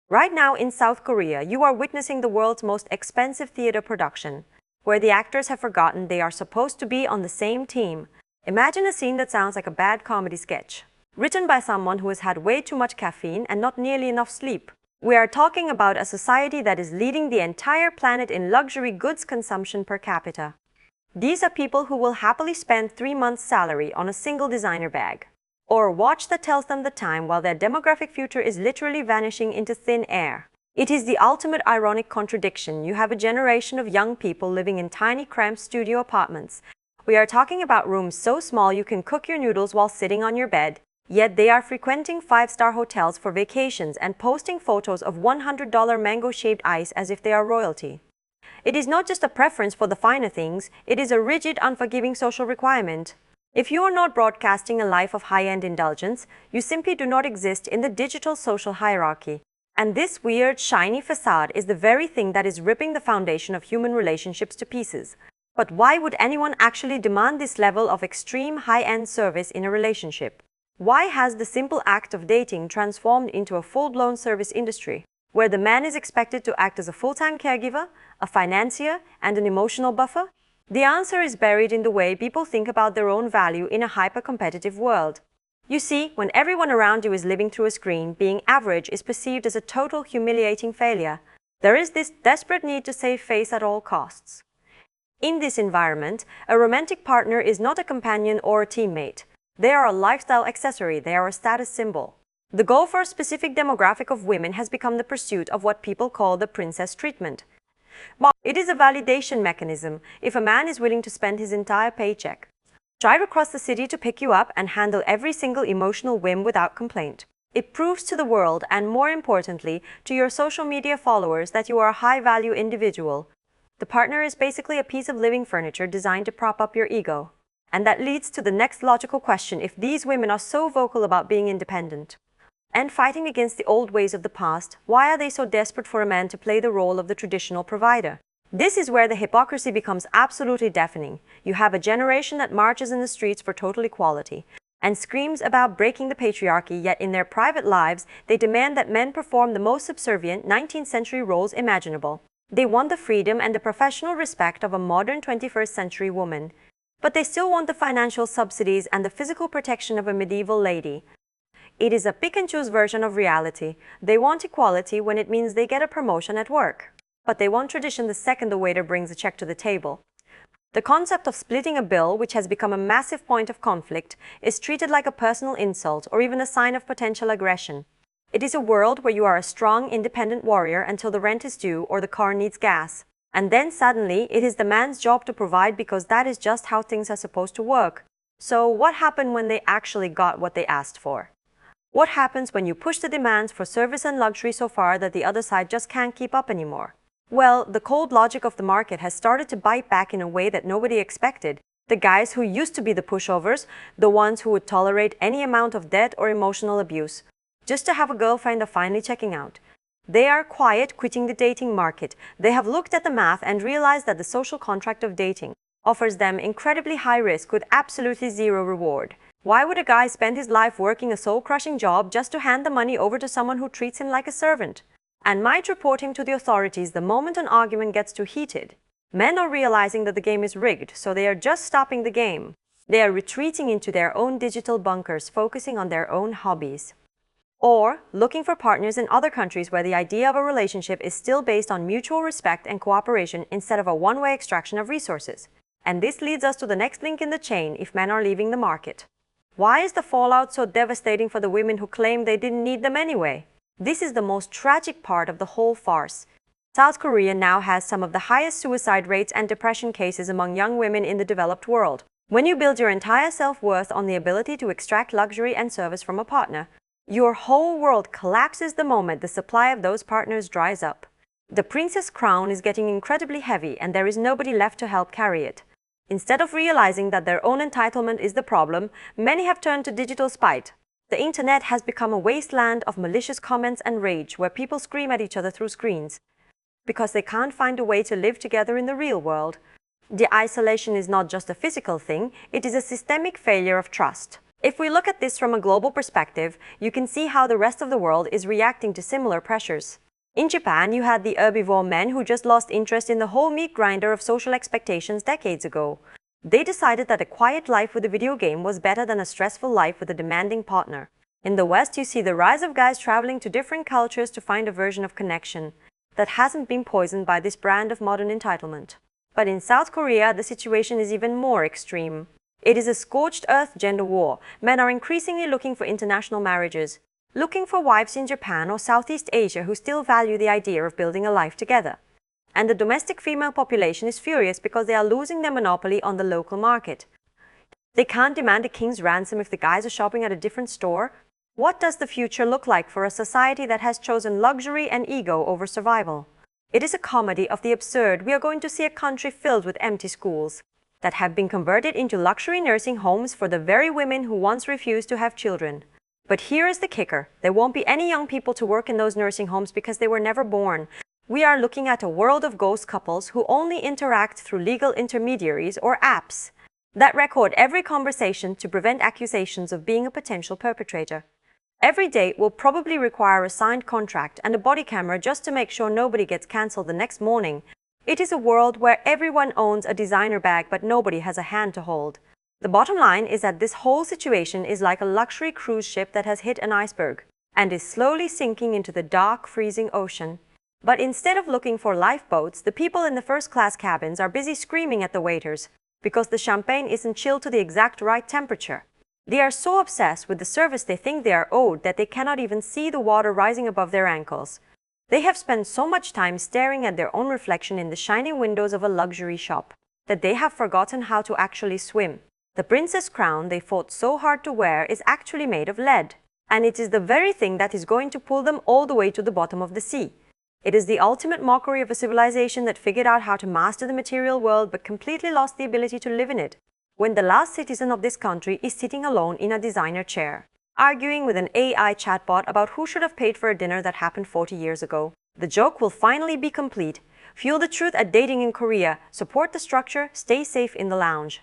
Right now in South Korea, you are witnessing the world's most expensive theater production, where the actors have forgotten they are supposed to be on the same team. Imagine a scene that sounds like a bad comedy sketch, written by someone who has had way too much caffeine and not nearly enough sleep. We are talking about a society that is leading the entire planet in luxury goods consumption per capita. These are people who will happily spend 3 months' salary on a single designer bag, or a watch that tells them the time while their demographic future is literally vanishing into thin air. It is the ultimate ironic contradiction. You have a generation of young people living in tiny, cramped studio apartments. We are talking about rooms so small you can cook your noodles while sitting on your bed, yet they are frequenting 5-star hotels for vacations and posting photos of $100 mango-shaped ice as if they are royalty. It is not just a preference for the finer things, it is a rigid, unforgiving social requirement. If you are not broadcasting a life of high-end indulgence, you simply do not exist in the digital social hierarchy. And this weird, shiny facade is the very thing that is ripping the foundation of human relationships to pieces. But why would anyone actually demand this level of extreme, high-end service in a relationship? Why has the simple act of dating transformed into a full-blown service industry, where the man is expected to act as a full-time caregiver, a financier, and an emotional buffer? The answer is buried in the way people think about their own value in a hyper-competitive world. You see, when everyone around you is living through a screen, being average is perceived as a total humiliating failure. There is this desperate need to save face at all costs. In this environment, a romantic partner is not a companion or a teammate. They are a lifestyle accessory, they are a status symbol. The goal for a specific demographic of women has become the pursuit of what people call the princess treatment. It is a validation mechanism. If a man is willing to spend his entire paycheck, drive across the city to pick you up and handle every single emotional whim without complaint, it proves to the world, and more importantly, to your social media followers, that you are a high-value individual. The partner is basically a piece of living furniture designed to prop up your ego. And that leads to the next logical question: if these women are so vocal about being independent and fighting against the old ways of the past, why are they so desperate for a man to play the role of the traditional provider? This is where the hypocrisy becomes absolutely deafening. You have a generation that marches in the streets for total equality and screams about breaking the patriarchy, yet in their private lives, they demand that men perform the most subservient 19th century roles imaginable. They want the freedom and the professional respect of a modern 21st century woman, but they still want the financial subsidies and the physical protection of a medieval lady. It is a pick-and-choose version of reality. They want equality when it means they get a promotion at work, but they want tradition the second the waiter brings a check to the table. The concept of splitting a bill, which has become a massive point of conflict, is treated like a personal insult or even a sign of potential aggression. It is a world where you are a strong, independent warrior until the rent is due or the car needs gas. And then suddenly, it is the man's job to provide because that is just how things are supposed to work. So what happened when they actually got what they asked for? What happens when you push the demands for service and luxury so far that the other side just can't keep up anymore? Well, the cold logic of the market has started to bite back in a way that nobody expected. The guys who used to be the pushovers, the ones who would tolerate any amount of debt or emotional abuse, just to have a girlfriend, are finally checking out. They are quiet, quitting the dating market. They have looked at the math and realized that the social contract of dating offers them incredibly high risk with absolutely zero reward. Why would a guy spend his life working a soul-crushing job just to hand the money over to someone who treats him like a servant and might report him to the authorities the moment an argument gets too heated? Men are realizing that the game is rigged, so they are just stopping the game. They are retreating into their own digital bunkers, focusing on their own hobbies, or looking for partners in other countries where the idea of a relationship is still based on mutual respect and cooperation instead of a one-way extraction of resources. And this leads us to the next link in the chain: if men are leaving the market. Why is the fallout so devastating for the women who claim they didn't need them anyway? This is the most tragic part of the whole farce. South Korea now has some of the highest suicide rates and depression cases among young women in the developed world. When you build your entire self-worth on the ability to extract luxury and service from a partner, your whole world collapses the moment the supply of those partners dries up. The princess crown is getting incredibly heavy, and there is nobody left to help carry it. Instead of realizing that their own entitlement is the problem, many have turned to digital spite. The internet has become a wasteland of malicious comments and rage where people scream at each other through screens because they can't find a way to live together in the real world. The isolation is not just a physical thing, it is a systemic failure of trust. If we look at this from a global perspective, you can see how the rest of the world is reacting to similar pressures. In Japan, you had the herbivore men who just lost interest in the whole meat grinder of social expectations decades ago. They decided that a quiet life with a video game was better than a stressful life with a demanding partner. In the West, you see the rise of guys traveling to different cultures to find a version of connection that hasn't been poisoned by this brand of modern entitlement. But in South Korea, the situation is even more extreme. It is a scorched earth gender war. Men are increasingly looking for international marriages, looking for wives in Japan or Southeast Asia who still value the idea of building a life together. And the domestic female population is furious because they are losing their monopoly on the local market. They can't demand a king's ransom if the guys are shopping at a different store. What does the future look like for a society that has chosen luxury and ego over survival? It is a comedy of the absurd. We are going to see a country filled with empty schools that have been converted into luxury nursing homes for the very women who once refused to have children. But here is the kicker. There won't be any young people to work in those nursing homes because they were never born. We are looking at a world of ghost couples who only interact through legal intermediaries or apps that record every conversation to prevent accusations of being a potential perpetrator. Every date will probably require a signed contract and a body camera just to make sure nobody gets cancelled the next morning. It is a world where everyone owns a designer bag but nobody has a hand to hold. The bottom line is that this whole situation is like a luxury cruise ship that has hit an iceberg and is slowly sinking into the dark, freezing ocean. But instead of looking for lifeboats, the people in the first-class cabins are busy screaming at the waiters because the champagne isn't chilled to the exact right temperature. They are so obsessed with the service they think they are owed that they cannot even see the water rising above their ankles. They have spent so much time staring at their own reflection in the shining windows of a luxury shop that they have forgotten how to actually swim. The princess crown they fought so hard to wear is actually made of lead, and it is the very thing that is going to pull them all the way to the bottom of the sea. It is the ultimate mockery of a civilization that figured out how to master the material world but completely lost the ability to live in it, when the last citizen of this country is sitting alone in a designer chair, arguing with an AI chatbot about who should have paid for a dinner that happened 40 years ago. The joke will finally be complete. Fuel the truth at Dating in Korea. Support the structure. Stay safe in the lounge.